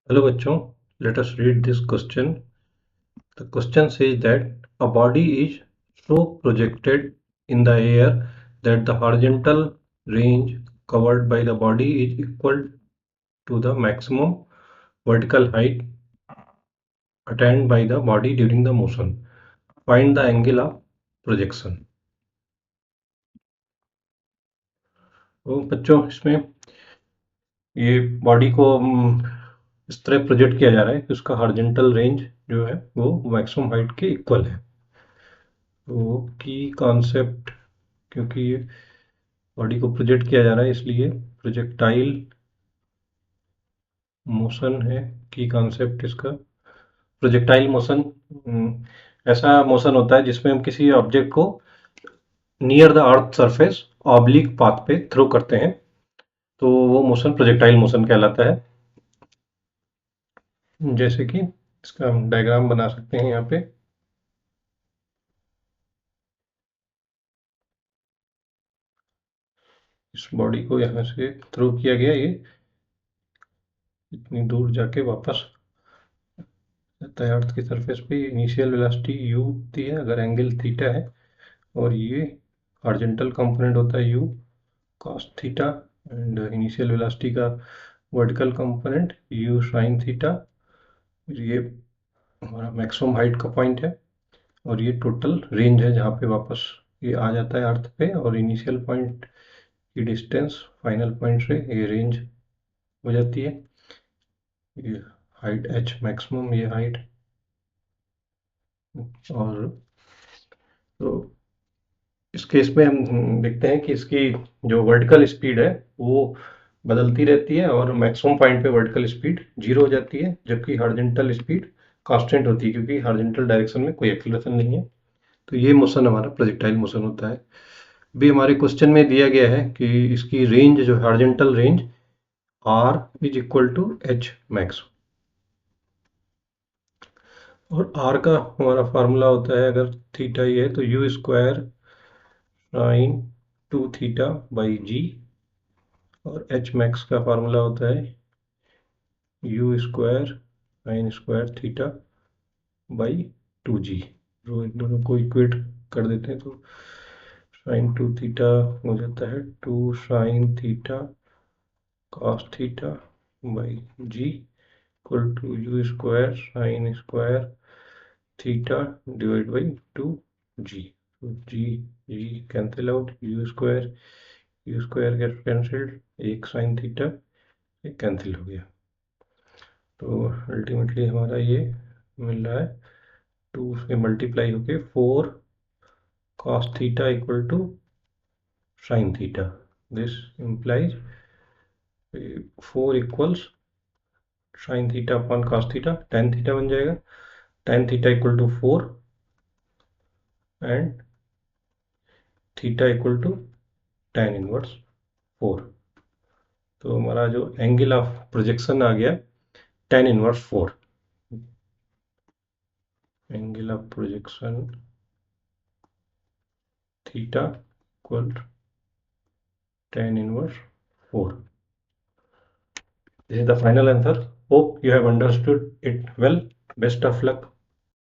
Hello bachchon, let us read this question. The question says that a body is so projected in the air that the horizontal range covered by the body is equal to the maximum vertical height attained by the body during the motion. Find the angle of projection. तो बच्चों इसमें ये body को इस तरह project किया जा रहा है कि उसका हॉरिजॉन्टल रेंज जो है वो मैक्सिमम हाइट के इक्वल है। तो की कॉन्सेप्ट, क्योंकि ये बॉडी को प्रोजेक्ट किया जा रहा है इसलिए प्रोजेक्टाइल मोशन है की कॉन्सेप्ट इसका। प्रोजेक्टाइल मोशन ऐसा मोशन होता है जिसमें हम किसी ऑब्जेक्ट को near the earth surface oblique path पे थ्रो करते हैं, तो वो मोशन प्रोजेक्टाइल मोशन कहलाता है। जैसे कि इसका हम डायग्राम बना सकते हैं यहाँ पे। इस बॉडी को यहाँ से थ्रो किया गया, ये इतनी दूर जाके वापस जाता है अर्थ की सरफेस पे। इनिशियल वेलोसिटी u होती है अगर एंगल थीटा है, और ये हॉरिजॉन्टल कंपोनेंट होता है u cos theta, and initial velocity का vertical component u sin theta. ये हमारा मैक्सिमम हाइट का पॉइंट है, और ये टोटल रेंज है जहाँ पे वापस ये आ जाता है अर्थ पे, और इनिशियल पॉइंट की डिस्टेंस फाइनल पॉइंट से ये रेंज हो जाती है। ये हाइट h मैक्सिमम, ये हाइट। और तो इस केस में हम देखते हैं कि इसकी जो वर्टिकल स्पीड है वो बदलती रहती है, और मैक्सिमम पॉइंट पे वर्टिकल स्पीड 0 हो जाती है, जबकि हॉरिजॉन्टल स्पीड कांस्टेंट होती है क्योंकि हॉरिजॉन्टल डायरेक्शन में कोई एक्सीलरेशन नहीं है। तो ये मोशन हमारा प्रोजेक्टाइल मोशन होता है। भी हमारे क्वेश्चन में दिया गया है कि इसकी रेंज जो horizontal range r is equal to h max, और r का हमारा फार्मूला होता है, अगर थीटा ही है तो u square sine 2 theta by g, और h मैक्स का फार्मूला होता है u square sine square theta by 2g। तो इन दोनों को इक्वेट कर देते हैं, तो साइन 2 थीटा हो जाता है 2 sine theta cos theta by g equal to u square sine square theta divide by 2g। तो g g cancel out, u square get cancelled, एक साइन थीटा कैंसिल हो गया। तो अल्टीमेटली हमारा ये मिल रहा है 2 से मल्टीप्लाई होके 4 cos theta equal to sine theta. This implies 4 equals sine theta upon cos theta, tan theta बन जाएगा। tan theta equal to 4 and theta equal to tan inverse 4। तो हमारा जो एंगल ऑफ प्रोजेक्शन आ गया tan inverse 4। Angle of projection theta equal tan inverse 4. This is the final answer. Hope you have understood it well. Best of luck.